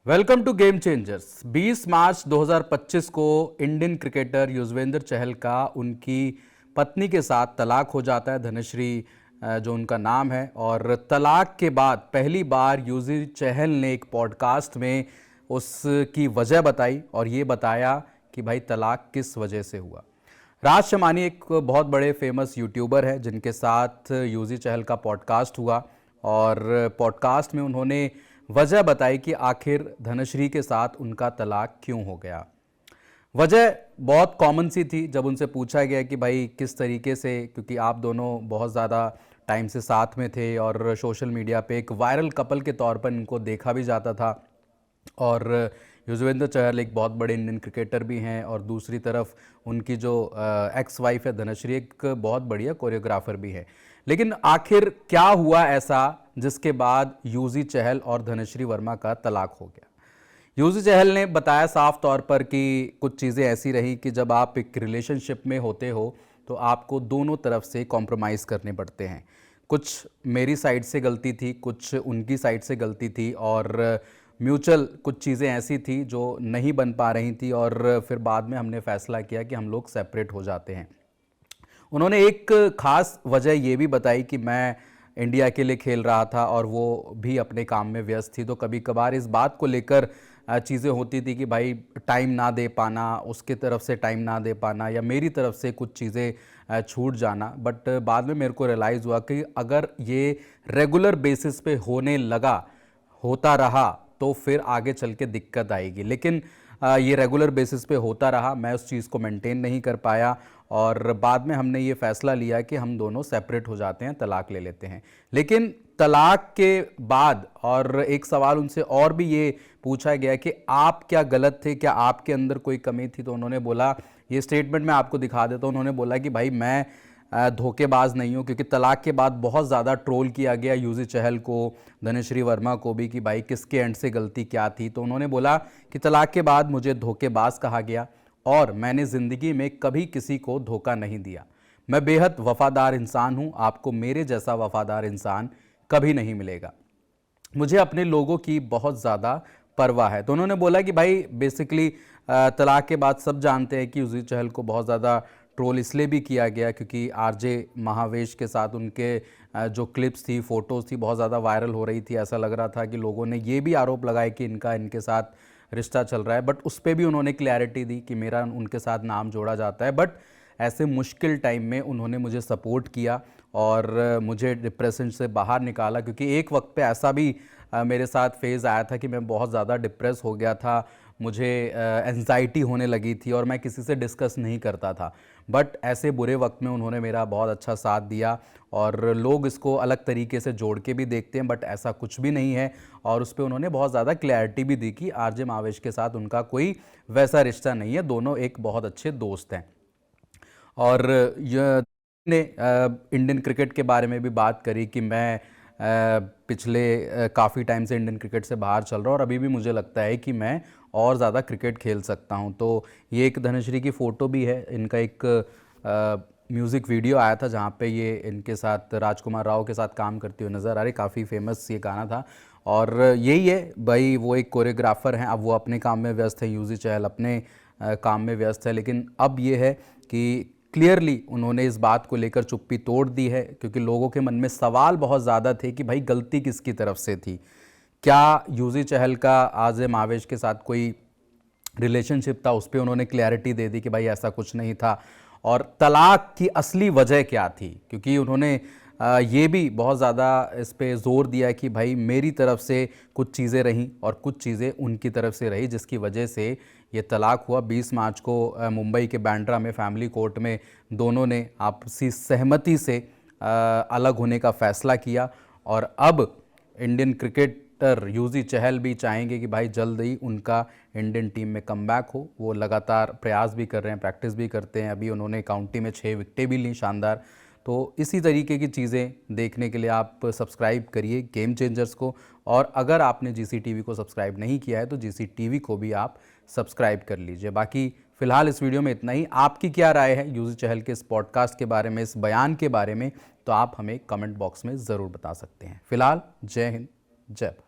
Welcome to game changers. 20 मार्च 2025 को Indian cricketer Yuzvendra Chahal का उनकी पत्नी के साथ तलाक हो जाता है। धनश्री जो उनका नाम है, और तलाक के बाद पहली बार युजी चहल ने एक पॉडकास्ट में उसकी वजह बताई और ये बताया कि भाई तलाक किस वजह से हुआ। राज शमानी एक बहुत बड़े फेमस यूट्यूबर है जिनके साथ युजी चहल का पॉडकास्ट हुआ, और पॉडकास्ट में उन्होंने वजह बताई कि आखिर धनश्री के साथ उनका तलाक क्यों हो गया। वजह बहुत कॉमन सी थी। जब उनसे पूछा गया कि भाई किस तरीके से, क्योंकि आप दोनों बहुत ज़्यादा टाइम से साथ में थे और सोशल मीडिया पे एक वायरल कपल के तौर पर इनको देखा भी जाता था, और युजवेंद्र चहल एक बहुत बड़े इंडियन क्रिकेटर भी हैं, और दूसरी तरफ उनकी जो एक्स वाइफ है धनश्री एक बहुत बढ़िया कोरियोग्राफर भी है। लेकिन आखिर क्या हुआ ऐसा जिसके बाद युजी चहल और धनश्री वर्मा का तलाक हो गया। युजी चहल ने बताया साफ तौर पर कि कुछ चीज़ें ऐसी रही कि जब आप एक रिलेशनशिप में होते हो तो आपको दोनों तरफ से कॉम्प्रोमाइज़ करने पड़ते हैं। कुछ मेरी साइड से गलती थी, कुछ उनकी साइड से गलती थी, और म्यूचुअल कुछ चीज़ें ऐसी थी जो नहीं बन पा रही थी, और फिर बाद में हमने फैसला किया कि हम लोग सेपरेट हो जाते हैं। उन्होंने एक ख़ास वजह ये भी बताई कि मैं इंडिया के लिए खेल रहा था और वो भी अपने काम में व्यस्त थी, तो कभी कभार इस बात को लेकर चीज़ें होती थी कि भाई टाइम ना दे पाना, उसके तरफ से टाइम ना दे पाना, या मेरी तरफ से कुछ चीज़ें छूट जाना। बट बाद में मेरे को रियलाइज़ हुआ कि अगर ये रेगुलर बेसिस पे होने लगा, होता रहा, तो फिर आगे चल के दिक्कत आएगी। लेकिन ये रेगुलर बेसिस पे होता रहा, मैं उस चीज़ को मेंटेन नहीं कर पाया, और बाद में हमने ये फैसला लिया कि हम दोनों सेपरेट हो जाते हैं, तलाक ले लेते हैं। लेकिन तलाक के बाद और एक सवाल उनसे और भी ये पूछा गया कि आप क्या गलत थे, क्या आपके अंदर कोई कमी थी, तो उन्होंने बोला, ये स्टेटमेंट मैं आपको दिखा देता हूँ। उन्होंने बोला कि भाई मैं धोखेबाज नहीं हूँ, क्योंकि तलाक के बाद बहुत ज़्यादा ट्रोल किया गया युजी चहल को, धनश्री वर्मा को भी, कि भाई किसके एंड से गलती क्या थी। तो उन्होंने बोला कि तलाक के बाद मुझे धोखेबाज कहा गया और मैंने ज़िंदगी में कभी किसी को धोखा नहीं दिया। मैं बेहद वफादार इंसान हूँ, आपको मेरे जैसा वफादार इंसान कभी नहीं मिलेगा। मुझे अपने लोगों की बहुत ज़्यादा परवाह है। तो उन्होंने बोला कि भाई बेसिकली तलाक के बाद सब जानते हैं कि युजी चहल को बहुत ज़्यादा ट्रोल इसलिए भी किया गया क्योंकि आरजे महावेश के साथ उनके जो क्लिप्स थी, फ़ोटोज़ थी, बहुत ज़्यादा वायरल हो रही थी। ऐसा लग रहा था कि लोगों ने ये भी आरोप लगाया कि इनके साथ रिश्ता चल रहा है, बट उस पर भी उन्होंने क्लैरिटी दी कि मेरा उनके साथ नाम जोड़ा जाता है। बट ऐसे मुश्किल टाइम में उन्होंने मुझे सपोर्ट किया और मुझे डिप्रेशन से बाहर निकाला, क्योंकि एक वक्त पे ऐसा भी मेरे साथ फेज़ आया था कि मैं बहुत ज़्यादा डिप्रेस हो गया था, मुझे एंजाइटी होने लगी थी और मैं किसी से डिस्कस नहीं करता था। बट ऐसे बुरे वक्त में उन्होंने मेरा बहुत अच्छा साथ दिया, और लोग इसको अलग तरीके से जोड़ के भी देखते हैं, बट ऐसा कुछ भी नहीं है। और उस पर उन्होंने बहुत ज़्यादा क्लैरिटी भी दी कि आरजे महावेश के साथ उनका कोई वैसा रिश्ता नहीं है, दोनों एक बहुत अच्छे दोस्त हैं। और ये ने इंडियन क्रिकेट के बारे में भी बात करी कि मैं पिछले काफ़ी टाइम से इंडियन क्रिकेट से बाहर चल रहा हूँ और अभी भी मुझे लगता है कि मैं और ज़्यादा क्रिकेट खेल सकता हूँ। तो ये एक धनश्री की फ़ोटो भी है, इनका एक म्यूज़िक वीडियो आया था जहाँ पे ये इनके साथ राजकुमार राव के साथ काम करती हुई नज़र आ रही। काफ़ी फेमस ये गाना था, और यही है भाई, वो एक कोरियोग्राफर हैं, अब वो अपने काम में व्यस्त है, युजी चहल अपने काम में व्यस्त है। लेकिन अब ये है कि क्लियरली उन्होंने इस बात को लेकर चुप्पी तोड़ दी है, क्योंकि लोगों के मन में सवाल बहुत ज़्यादा थे कि भाई गलती किसकी तरफ से थी। क्या युजी चहल का आरजे महावेश के साथ कोई रिलेशनशिप था, उस पर उन्होंने क्लैरिटी दे दी कि भाई ऐसा कुछ नहीं था। और तलाक की असली वजह क्या थी, क्योंकि उन्होंने ये भी बहुत ज़्यादा इस पे ज़ोर दिया कि भाई मेरी तरफ से कुछ चीज़ें रहीं और कुछ चीज़ें उनकी तरफ से रही, जिसकी वजह से ये तलाक हुआ। 20 मार्च को मुंबई के बांद्रा में फैमिली कोर्ट में दोनों ने आपसी सहमति से अलग होने का फ़ैसला किया, और अब इंडियन क्रिकेटर युजी चहल भी चाहेंगे कि भाई जल्द ही उनका इंडियन टीम में कमबैक हो। वो लगातार प्रयास भी कर रहे हैं, प्रैक्टिस भी करते हैं। अभी उन्होंने काउंटी में 6 विकेटें भी ली, शानदार। तो इसी तरीके की चीज़ें देखने के लिए आप सब्सक्राइब करिए गेम चेंजर्स को, और अगर आपने जीसीटीवी को सब्सक्राइब नहीं किया है तो जीसीटीवी को भी आप सब्सक्राइब कर लीजिए। बाकी फ़िलहाल इस वीडियो में इतना ही। आपकी क्या राय है युजी चहल के इस पॉडकास्ट के बारे में, इस बयान के बारे में, तो आप हमें कमेंट बॉक्स में ज़रूर बता सकते हैं। फ़िलहाल जय हिंद, जय भारत।